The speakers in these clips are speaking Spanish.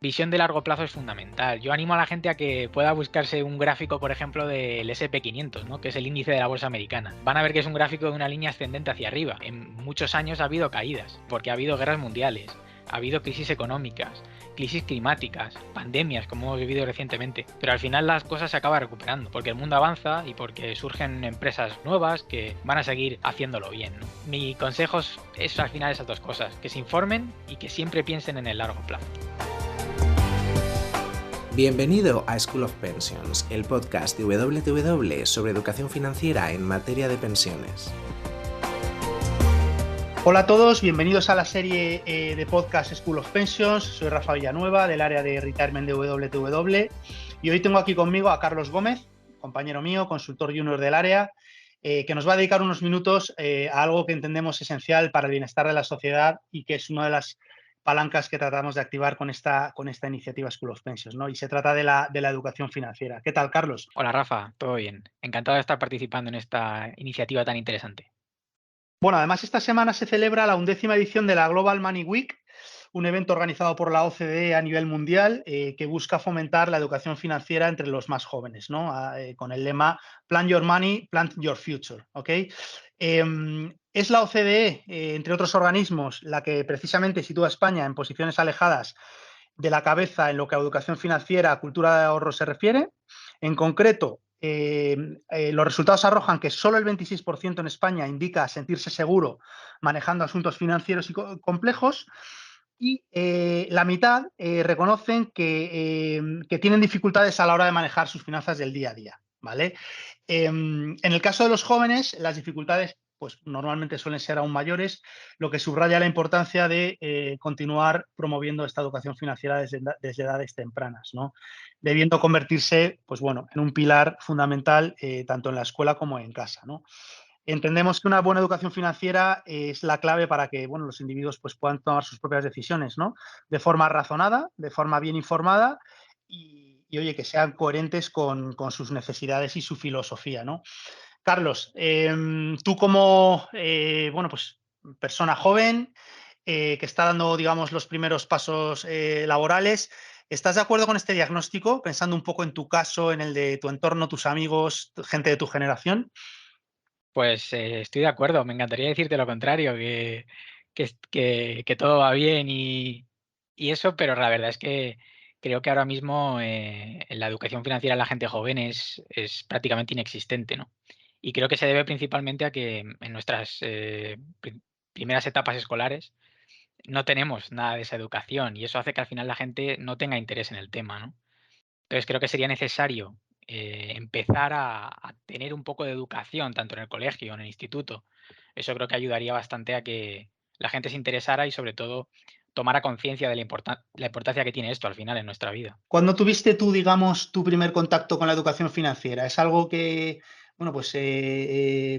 Visión de largo plazo es fundamental. Yo animo a la gente a que pueda buscarse un gráfico, por ejemplo, del SP 500, ¿no? Que es el índice de la bolsa americana. Van a ver que es un gráfico de una línea ascendente hacia arriba. En muchos años ha habido caídas, porque ha habido guerras mundiales, ha habido crisis económicas, crisis climáticas, pandemias, como hemos vivido recientemente. Pero al final las cosas se acaban recuperando, porque el mundo avanza y porque surgen empresas nuevas que van a seguir haciéndolo bien, ¿no? Mi consejo es al final esas dos cosas, que se informen y que siempre piensen en el largo plazo. Bienvenido a School of Pensions, el podcast de WTW sobre educación financiera en materia de pensiones. Hola a todos, bienvenidos a la serie de podcast School of Pensions. Soy Rafa Villanueva del área de Retirement de WTW y hoy tengo aquí conmigo a Carlos Gómez, compañero mío, consultor junior del área, que nos va a dedicar unos minutos a algo que entendemos esencial para el bienestar de la sociedad y que es una de las palancas que tratamos de activar con esta iniciativa School of Pensions, ¿no? Y se trata de la educación financiera. ¿Qué tal, Carlos? Hola Rafa, todo bien. Encantado de estar participando en esta iniciativa tan interesante. Bueno, además esta semana se celebra la 11ª edición de la Global Money Week, un evento organizado por la OCDE a nivel mundial que busca fomentar la educación financiera entre los más jóvenes, ¿no? Con el lema Plan Your Money, Plan Your Future. ¿Okay? Es la OCDE, entre otros organismos, la que precisamente sitúa a España en posiciones alejadas de la cabeza en lo que a educación financiera, cultura de ahorro se refiere. En concreto, los resultados arrojan que solo el 26% en España indica sentirse seguro manejando asuntos financieros y complejos y la mitad reconocen que tienen dificultades a la hora de manejar sus finanzas del día a día. ¿Vale? En el caso de los jóvenes, las dificultades pues normalmente suelen ser aún mayores, lo que subraya la importancia de continuar promoviendo esta educación financiera desde edades tempranas, ¿no? Debiendo convertirse, pues bueno, en un pilar fundamental tanto en la escuela como en casa, ¿no? Entendemos que una buena educación financiera es la clave para que bueno, los individuos pues, puedan tomar sus propias decisiones, ¿no? De forma razonada, de forma bien informada y oye, que sean coherentes con sus necesidades y su filosofía, ¿no? Carlos, tú como bueno, pues, persona joven que está dando, digamos, los primeros pasos laborales, ¿estás de acuerdo con este diagnóstico? Pensando un poco en tu caso, en el de tu entorno, tus amigos, gente de tu generación. Pues estoy de acuerdo, me encantaría decirte lo contrario, que todo va bien y eso, pero la verdad es que creo que ahora mismo la educación financiera de la gente joven es prácticamente inexistente, ¿no? Y creo que se debe principalmente a que en nuestras primeras etapas escolares no tenemos nada de esa educación y eso hace que al final la gente no tenga interés en el tema, ¿no? Entonces creo que sería necesario empezar a tener un poco de educación, tanto en el colegio, en el instituto. Eso creo que ayudaría bastante a que la gente se interesara y sobre todo tomara conciencia de la importancia que tiene esto al final en nuestra vida. ¿Cuándo tuviste tú, digamos, tu primer contacto con la educación financiera? ¿Es algo que, bueno, pues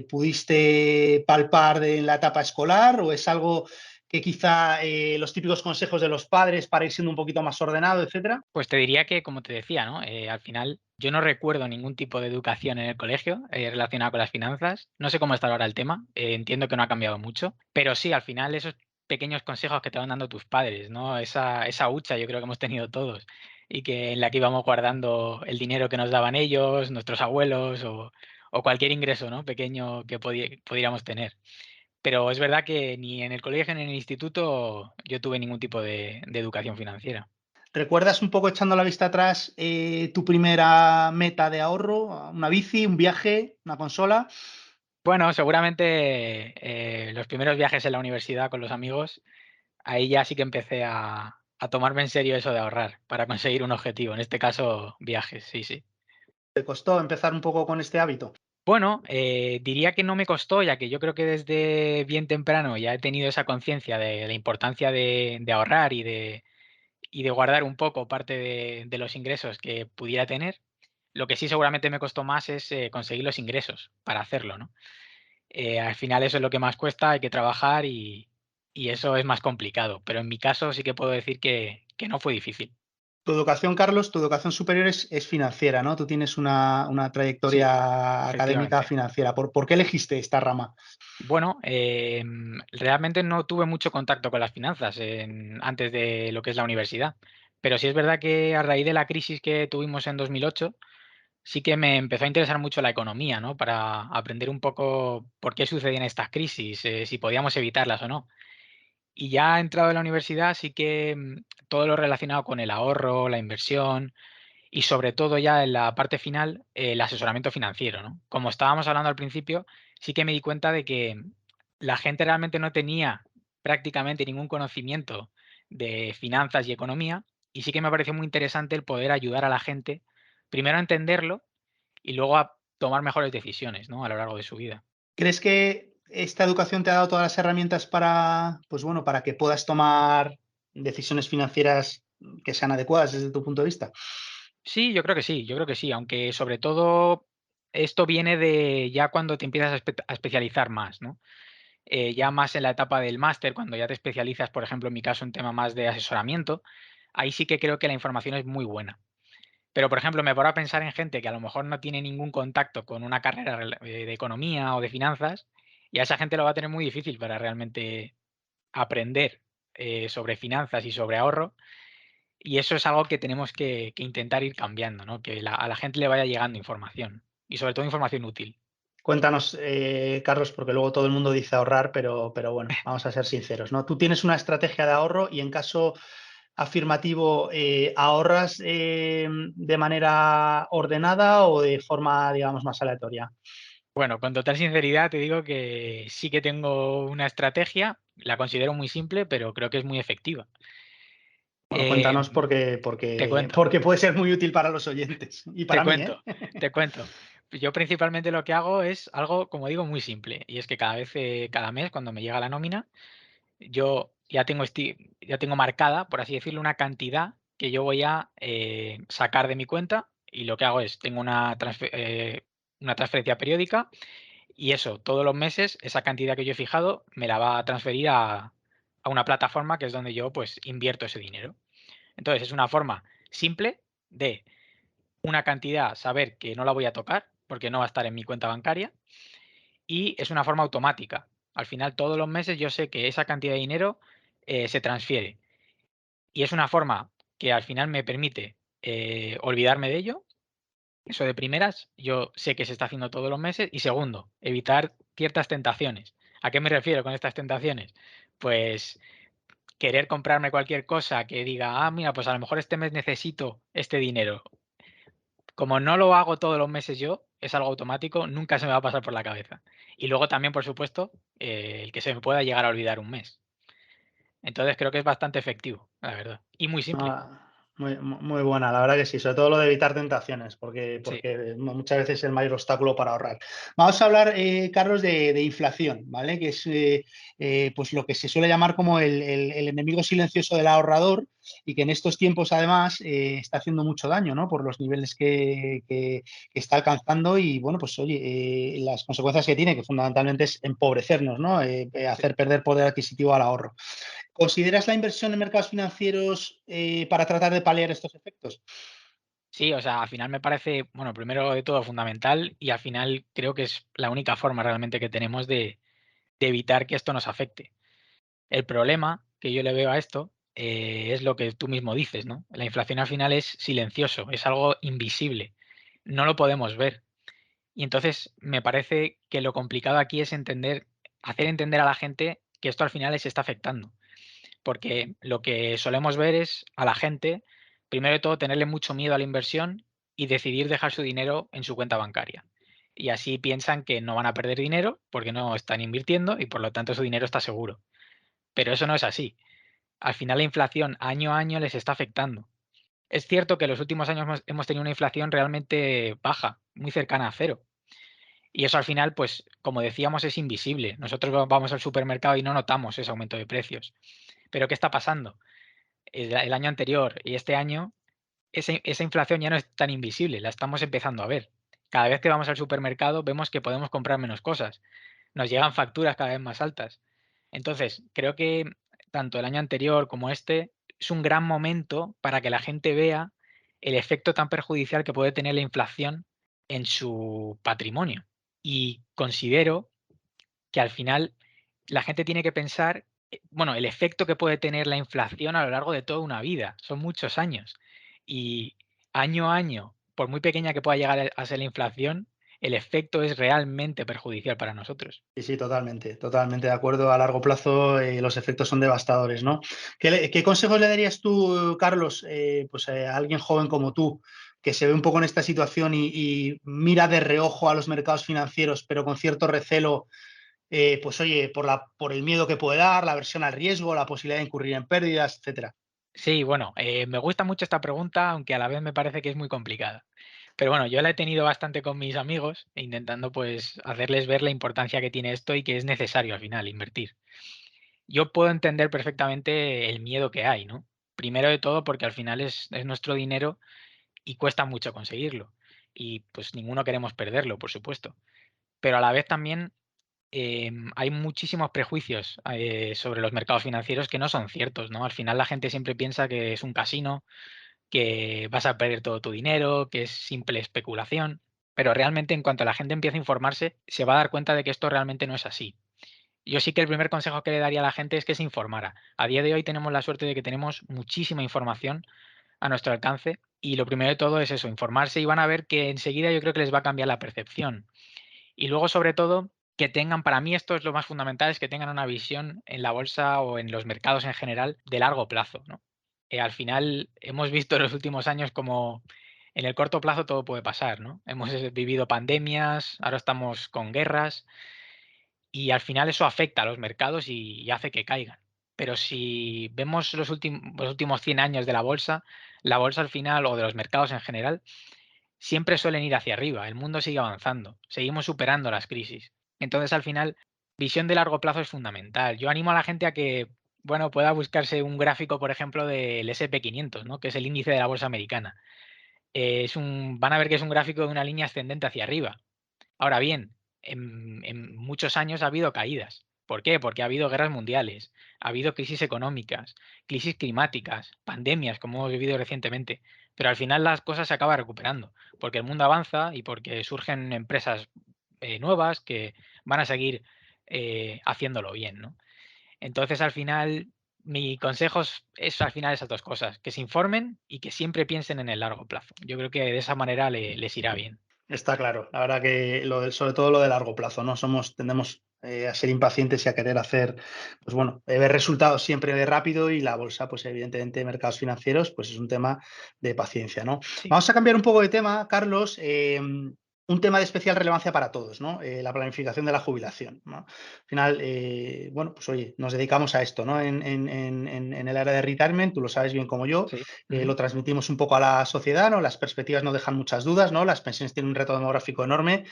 pudiste palpar en la etapa escolar o es algo que quizá los típicos consejos de los padres para ir siendo un poquito más ordenado, etcétera? Pues te diría que, como te decía, ¿no? Al final yo no recuerdo ningún tipo de educación en el colegio relacionada con las finanzas. No sé cómo está ahora el tema, entiendo que no ha cambiado mucho, pero sí, al final esos pequeños consejos que te van dando tus padres, ¿no? Esa hucha yo creo que hemos tenido todos y que en la que íbamos guardando el dinero que nos daban ellos, nuestros abuelos o cualquier ingreso, ¿no? Pequeño que pudiéramos tener. Pero es verdad que ni en el colegio ni en el instituto yo tuve ningún tipo de educación financiera. ¿Recuerdas un poco echando la vista atrás tu primera meta de ahorro? ¿Una bici, un viaje, una consola? Bueno, seguramente, los primeros viajes en la universidad con los amigos, ahí ya sí que empecé a tomarme en serio eso de ahorrar para conseguir un objetivo, en este caso viajes, sí, sí. ¿Te costó empezar un poco con este hábito? Bueno, diría que no me costó, ya que yo creo que desde bien temprano ya he tenido esa conciencia de la importancia de ahorrar y de guardar un poco parte de los ingresos que pudiera tener. Lo que sí seguramente me costó más es, conseguir los ingresos para hacerlo, ¿no? Al final eso es lo que más cuesta, hay que trabajar y eso es más complicado, pero en mi caso sí que puedo decir que no fue difícil. Tu educación, Carlos, tu educación superior es financiera, ¿no? Tú tienes una Sí, trayectoria académica efectivamente. financiera. ¿Por qué elegiste esta rama? Bueno, realmente no tuve mucho contacto con las finanzas antes de lo que es la universidad, Pero sí es verdad que a raíz de la crisis que tuvimos en 2008, sí que me empezó a interesar mucho la economía, ¿no? Para aprender un poco por qué sucedían estas crisis, si podíamos evitarlas o no. Y ya entrado en la universidad, sí que todo lo relacionado con el ahorro, la inversión y sobre todo ya en la parte final, el asesoramiento financiero, ¿no? Como estábamos hablando al principio, sí que me di cuenta de que la gente realmente no tenía prácticamente ningún conocimiento de finanzas y economía, y sí que me pareció muy interesante el poder ayudar a la gente, primero a entenderlo y luego a tomar mejores decisiones, ¿no? A lo largo de su vida. ¿Crees que esta educación te ha dado todas las herramientas para, pues bueno, para que puedas tomar decisiones financieras que sean adecuadas desde tu punto de vista? Sí, yo creo que sí, yo creo que sí, aunque sobre todo esto viene de ya cuando te empiezas a especializar más, ¿no? Ya más en la etapa del máster, cuando ya te especializas, por ejemplo, en mi caso, en tema más de asesoramiento, ahí sí que creo que la información es muy buena. Pero, por ejemplo, me paro a pensar en gente que a lo mejor no tiene ningún contacto con una carrera de economía o de finanzas, y a esa gente lo va a tener muy difícil para realmente aprender sobre finanzas y sobre ahorro. Y eso es algo que tenemos que intentar ir cambiando, ¿no? Que a la gente le vaya llegando información y sobre todo información útil. Cuéntanos, Carlos, porque luego todo el mundo dice ahorrar, pero bueno, vamos a ser sinceros, ¿no? Tú tienes una estrategia de ahorro y en caso afirmativo, ¿ahorras de manera ordenada o de forma, digamos, más aleatoria? Bueno, con total sinceridad te digo que sí que tengo una estrategia, la considero muy simple, pero creo que es muy efectiva. Bueno, cuéntanos Em, porque, te porque, cuento, porque puede ser muy útil para los oyentes y te para mí, ¿eh? cuento, te cuento. Yo principalmente lo que hago es algo, como digo, muy simple, y es que cada mes, cuando me llega la nómina, yo ya tengo marcada, por así decirlo, una cantidad que yo voy a sacar de mi cuenta, y lo que hago es, tengo una transferencia periódica, y eso, todos los meses, esa cantidad que yo he fijado me la va a transferir a una plataforma que es donde yo pues invierto ese dinero. Entonces es una forma simple de una cantidad, saber que no la voy a tocar porque no va a estar en mi cuenta bancaria, y es una forma automática. Al final todos los meses yo sé que esa cantidad de dinero se transfiere, y es una forma que al final me permite olvidarme de ello. Eso de primeras, yo sé que se está haciendo todos los meses. Y segundo, evitar ciertas tentaciones. ¿A qué me refiero con estas tentaciones? Pues querer comprarme cualquier cosa que diga, ah, mira, pues a lo mejor este mes necesito este dinero. Como no lo hago todos los meses yo, es algo automático, nunca se me va a pasar por la cabeza. Y luego también, por supuesto, el que se me pueda llegar a olvidar un mes. Entonces creo que es bastante efectivo, la verdad. Y muy simple. Ah, muy buena, la verdad que sí, sobre todo lo de evitar tentaciones, porque, Sí, porque muchas veces es el mayor obstáculo para ahorrar. Vamos a hablar, Carlos, de inflación, ¿vale? Que es pues lo que se suele llamar como el enemigo silencioso del ahorrador y que en estos tiempos además está haciendo mucho daño, ¿no? Por los niveles que está alcanzando y, bueno, pues oye, las consecuencias que tiene, que fundamentalmente es empobrecernos, ¿no? sí. Hacer perder poder adquisitivo al ahorro. ¿Consideras la inversión en mercados financieros para tratar de paliar estos efectos? Sí, o sea, al final me parece, bueno, primero de todo fundamental, y al final creo que es la única forma realmente que tenemos de evitar que esto nos afecte. El problema que yo le veo a esto es lo que tú mismo dices, ¿no? La inflación al final es silencioso, es algo invisible, no lo podemos ver. Y entonces me parece que lo complicado aquí es hacer entender a la gente que esto al final les está afectando. Porque lo que solemos ver es a la gente, primero de todo, tenerle mucho miedo a la inversión y decidir dejar su dinero en su cuenta bancaria. Y así piensan que no van a perder dinero porque no están invirtiendo y por lo tanto su dinero está seguro. Pero eso no es así. Al final la inflación año a año les está afectando. Es cierto que en los últimos años hemos tenido una inflación realmente baja, muy cercana a cero. Y eso al final, pues como decíamos, es invisible. Nosotros vamos al supermercado y no notamos ese aumento de precios. Pero ¿qué está pasando? El año anterior y este año, esa inflación ya no es tan invisible, la estamos empezando a ver. Cada vez que vamos al supermercado vemos que podemos comprar menos cosas, nos llegan facturas cada vez más altas. Entonces, creo que tanto el año anterior como este es un gran momento para que la gente vea el efecto tan perjudicial que puede tener la inflación en su patrimonio. Y considero que al final la gente tiene que pensar bueno, el efecto que puede tener la inflación a lo largo de toda una vida. Son muchos años. Y año a año, por muy pequeña que pueda llegar a ser la inflación, el efecto es realmente perjudicial para nosotros. Sí, sí, totalmente, totalmente de acuerdo. A largo plazo, los efectos son devastadores, ¿no? ¿Qué consejos le darías tú, Carlos, pues a alguien joven como tú, que se ve un poco en esta situación y mira de reojo a los mercados financieros, pero con cierto recelo, pues oye, por el miedo que puede dar, la aversión al riesgo, la posibilidad de incurrir en pérdidas, etcétera? Sí, bueno, me gusta mucho esta pregunta, aunque a la vez me parece que es muy complicada. Pero bueno, yo la he tenido bastante con mis amigos, intentando pues hacerles ver la importancia que tiene esto y que es necesario al final invertir. Yo puedo entender perfectamente el miedo que hay, ¿no? Primero de todo porque al final es nuestro dinero y cuesta mucho conseguirlo. Y pues ninguno queremos perderlo, por supuesto. Pero a la vez también hay muchísimos prejuicios sobre los mercados financieros que no son ciertos, ¿no? Al final la gente siempre piensa que es un casino, que vas a perder todo tu dinero, que es simple especulación, pero realmente en cuanto la gente empieza a informarse, se va a dar cuenta de que esto realmente no es así. Yo sí que el primer consejo que le daría a la gente es que se informara. A día de hoy tenemos la suerte de que tenemos muchísima información a nuestro alcance y lo primero de todo es eso, informarse y van a ver que enseguida yo creo que les va a cambiar la percepción. Y luego, sobre todo, que tengan, para mí esto es lo más fundamental, es que tengan una visión en la bolsa o en los mercados en general de largo plazo, ¿no? Al final hemos visto en los últimos años como en el corto plazo todo puede pasar, ¿no? Hemos vivido pandemias, ahora estamos con guerras y al final eso afecta a los mercados y hace que caigan. Pero si vemos los últimos 100 años de la bolsa al final o de los mercados en general siempre suelen ir hacia arriba, el mundo sigue avanzando, seguimos superando las crisis. Entonces, al final, visión de largo plazo es fundamental. Yo animo a la gente a que, bueno, pueda buscarse un gráfico, por ejemplo, del SP 500, ¿no? Que es el índice de la bolsa americana. Van a ver que es un gráfico de una línea ascendente hacia arriba. Ahora bien, en muchos años ha habido caídas. ¿Por qué? Porque ha habido guerras mundiales, ha habido crisis económicas, crisis climáticas, pandemias, como hemos vivido recientemente. Pero al final las cosas se acaban recuperando, porque el mundo avanza y porque surgen empresas nuevas que van a seguir haciéndolo bien, ¿no? Entonces, al final, mi consejo es al final esas dos cosas, que se informen y que siempre piensen en el largo plazo. Yo creo que de esa manera les irá bien. Está claro. La verdad que sobre todo lo de largo plazo, ¿no? Tendemos a ser impacientes y a querer hacer, pues bueno, ver resultados siempre de rápido y la bolsa, pues evidentemente, mercados financieros, pues es un tema de paciencia, ¿no? Sí. Vamos a cambiar un poco de tema, Carlos. Un tema de especial relevancia para todos, ¿no? La planificación de la jubilación, ¿no? Al final, bueno, pues oye, nos dedicamos a esto, ¿no? En el área de retirement, tú lo sabes bien como yo, Sí. Ujú. lo transmitimos un poco a la sociedad, ¿no? Las perspectivas no dejan muchas dudas, ¿no? Las pensiones tienen un reto demográfico enorme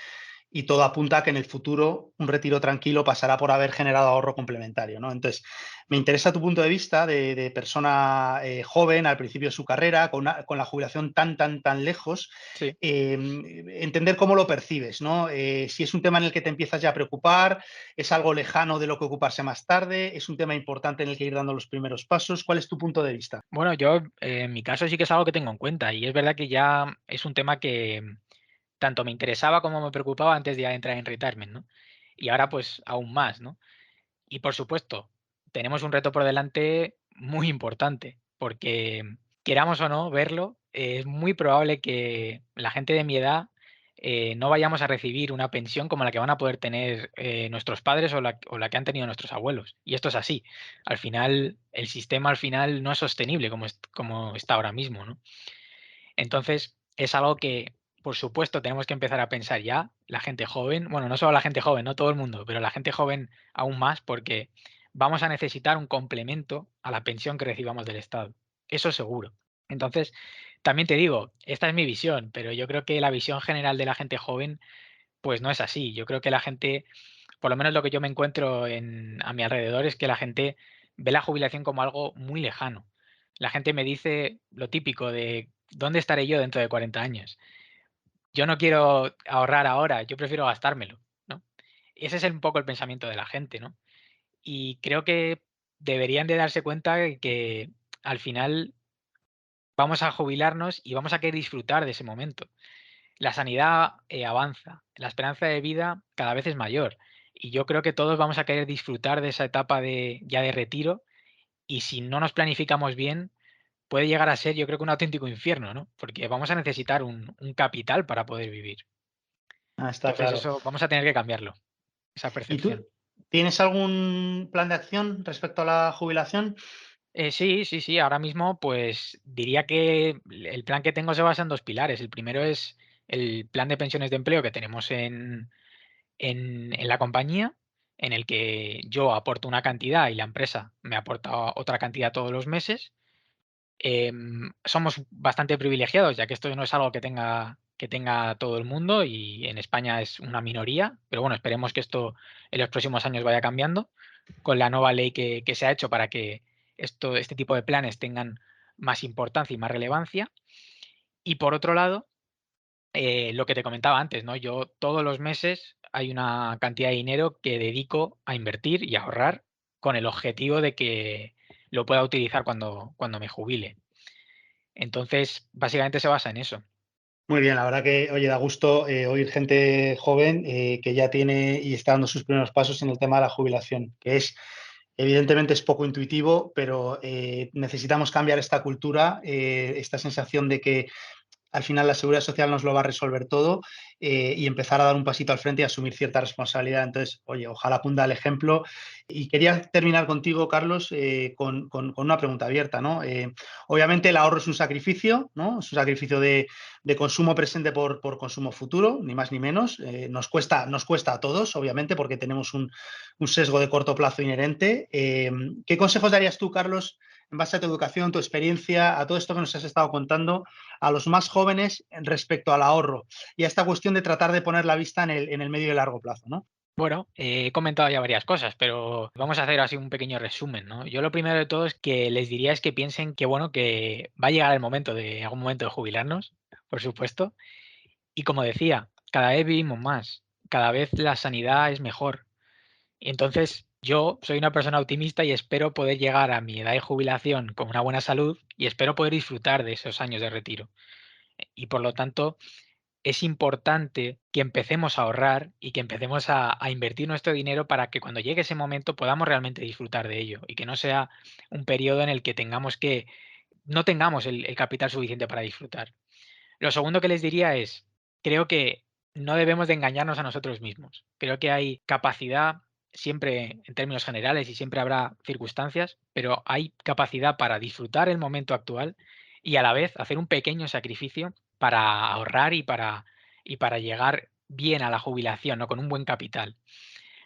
y todo apunta a que en el futuro un retiro tranquilo pasará por haber generado ahorro complementario, ¿no? Entonces, me interesa tu punto de vista de persona joven al principio de su carrera, con la jubilación tan lejos, Sí. entender cómo lo percibes, ¿no? Si es un tema en el que te empiezas ya a preocupar, es algo lejano de lo que ocuparse más tarde, es un tema importante en el que ir dando los primeros pasos. ¿Cuál es tu punto de vista? Bueno, yo en mi caso sí que es algo que tengo en cuenta y es verdad que ya es un tema que tanto me interesaba como me preocupaba antes de ya entrar en retirement, ¿no? Y ahora pues aún más, ¿no? Y por supuesto, tenemos un reto por delante muy importante, porque queramos o no verlo, es muy probable que la gente de mi edad no vayamos a recibir una pensión como la que van a poder tener nuestros padres o la que han tenido nuestros abuelos. Y esto es así. Al final, el sistema al final no es sostenible como está ahora mismo, ¿no? Entonces, es algo que, por supuesto, tenemos que empezar a pensar ya, la gente joven, bueno, no solo la gente joven, no todo el mundo, pero la gente joven aún más, porque vamos a necesitar un complemento a la pensión que recibamos del Estado. Eso seguro. Entonces, también te digo, esta es mi visión, pero yo creo que la visión general de la gente joven, pues no es así. Yo creo que la gente, por lo menos lo que yo me encuentro a mi alrededor, es que la gente ve la jubilación como algo muy lejano. La gente me dice lo típico de ¿dónde estaré yo dentro de 40 años? Yo no quiero ahorrar ahora, yo prefiero gastármelo, ¿no? Ese es un poco el pensamiento de la gente, ¿no? Y creo que deberían de darse cuenta de que al final vamos a jubilarnos y vamos a querer disfrutar de ese momento. La sanidad avanza, la esperanza de vida cada vez es mayor Y yo creo que todos vamos a querer disfrutar de esa etapa ya de retiro, y si no nos planificamos bien, puede llegar a ser, yo creo que un auténtico infierno, ¿no? Porque vamos a necesitar un capital para poder vivir. Está Entonces claro. eso vamos a tener que cambiarlo, esa ¿Y tú percepción. tienes algún plan de acción respecto a la jubilación? Sí, sí, sí. Ahora mismo, pues diría que el plan que tengo se basa en 2 pilares. El primero es el plan de pensiones de empleo que tenemos en la compañía, en el que yo aporto una cantidad y la empresa me aporta otra cantidad todos los meses. Somos bastante privilegiados, ya que esto no es algo que tenga todo el mundo, y en España es una minoría, pero bueno, esperemos que esto en los próximos años vaya cambiando con la nueva ley que se ha hecho para que este tipo de planes tengan más importancia y más relevancia. Y por otro lado, lo que te comentaba antes, ¿no? Yo todos los meses hay una cantidad de dinero que dedico a invertir y a ahorrar con el objetivo de que lo pueda utilizar cuando me jubile. Entonces, básicamente se basa en eso. Muy bien, la verdad que, oye, da gusto oír gente joven que ya tiene y está dando sus primeros pasos en el tema de la jubilación, que es, evidentemente, es poco intuitivo, pero necesitamos cambiar esta cultura, esta sensación de que al final la seguridad social nos lo va a resolver todo, y empezar a dar un pasito al frente y asumir cierta responsabilidad. Entonces, oye, ojalá apunta el ejemplo. Y quería terminar contigo, Carlos, con una pregunta abierta, ¿no? Obviamente el ahorro es un sacrificio, ¿no? Es un sacrificio de consumo presente por consumo futuro, ni más ni menos. Nos cuesta a todos, obviamente, porque tenemos un sesgo de corto plazo inherente. ¿Qué consejos darías tú, Carlos, en base a tu educación, tu experiencia, a todo esto que nos has estado contando, a los más jóvenes respecto al ahorro y a esta cuestión de tratar de poner la vista en el medio y largo plazo, ¿no? Bueno, he comentado ya varias cosas, pero vamos a hacer así un pequeño resumen, ¿no? Yo lo primero de todo es que les diría es que piensen que, bueno, que va a llegar el momento algún momento de jubilarnos, por supuesto. Y como decía, cada vez vivimos más, cada vez la sanidad es mejor. Y entonces, yo soy una persona optimista y espero poder llegar a mi edad de jubilación con una buena salud, y espero poder disfrutar de esos años de retiro. Y por lo tanto, es importante que empecemos a ahorrar y que empecemos a invertir nuestro dinero para que cuando llegue ese momento podamos realmente disfrutar de ello, y que no sea un periodo en el que no tengamos el capital suficiente para disfrutar. Lo segundo que les diría es, creo que no debemos de engañarnos a nosotros mismos. Creo que hay capacidad siempre en términos generales, y siempre habrá circunstancias, pero hay capacidad para disfrutar el momento actual y a la vez hacer un pequeño sacrificio para ahorrar y para llegar bien a la jubilación, ¿no? Con un buen capital.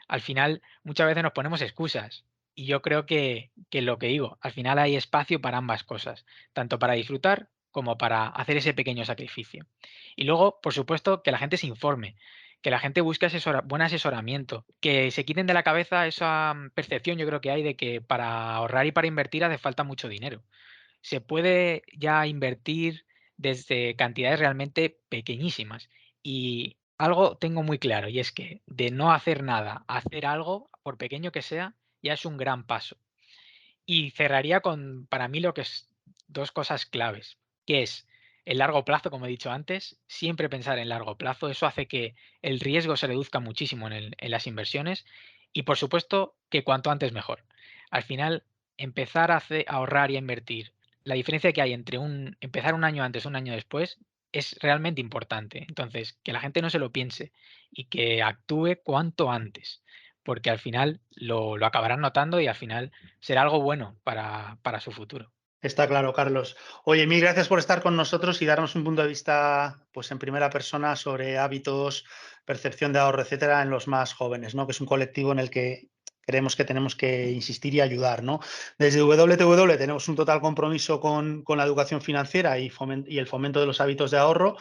Al final, muchas veces nos ponemos excusas, y yo creo que lo que digo, al final hay espacio para ambas cosas, tanto para disfrutar como para hacer ese pequeño sacrificio. Y luego, por supuesto, que la gente se informe, que la gente busque buen asesoramiento, que se quiten de la cabeza esa percepción, yo creo que hay, de que para ahorrar y para invertir hace falta mucho dinero. Se puede ya invertir desde cantidades realmente pequeñísimas. Y algo tengo muy claro, y es que de no hacer nada a hacer algo, por pequeño que sea, ya es un gran paso. Y cerraría con, para mí, lo que es 2 cosas claves, que es el largo plazo, como he dicho antes, siempre pensar en largo plazo. Eso hace que el riesgo se reduzca muchísimo en las inversiones, y, por supuesto, que cuanto antes mejor. Al final, empezar a ahorrar y a invertir, la diferencia que hay entre empezar un año antes o un año después es realmente importante. Entonces, que la gente no se lo piense y que actúe cuanto antes, porque al final lo acabarán notando, y al final será algo bueno para su futuro. Está claro, Carlos. Oye, mil gracias por estar con nosotros y darnos un punto de vista, pues, en primera persona sobre hábitos, percepción de ahorro, etcétera, en los más jóvenes, ¿no? Que es un colectivo en el que creemos que tenemos que insistir y ayudar, ¿no? Desde WTW tenemos un total compromiso con la educación financiera y el fomento de los hábitos de ahorro,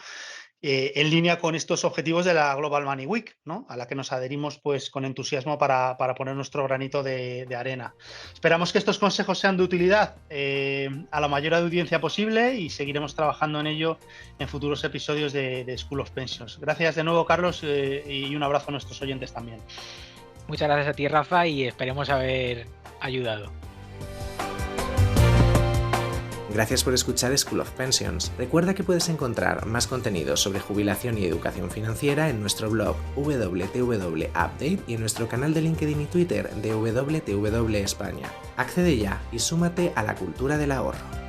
en línea con estos objetivos de la Global Money Week, ¿no? A la que nos adherimos, pues, con entusiasmo para poner nuestro granito de arena. Esperamos que estos consejos sean de utilidad a la mayor audiencia posible, y seguiremos trabajando en ello en futuros episodios de School of Pensions. Gracias de nuevo, Carlos, y un abrazo a nuestros oyentes también. Muchas gracias a ti, Rafa, y esperemos haber ayudado. Gracias por escuchar School of Pensions. Recuerda que puedes encontrar más contenido sobre jubilación y educación financiera en nuestro blog WTW Update y en nuestro canal de LinkedIn y Twitter de WTW España. Accede ya y súmate a la cultura del ahorro.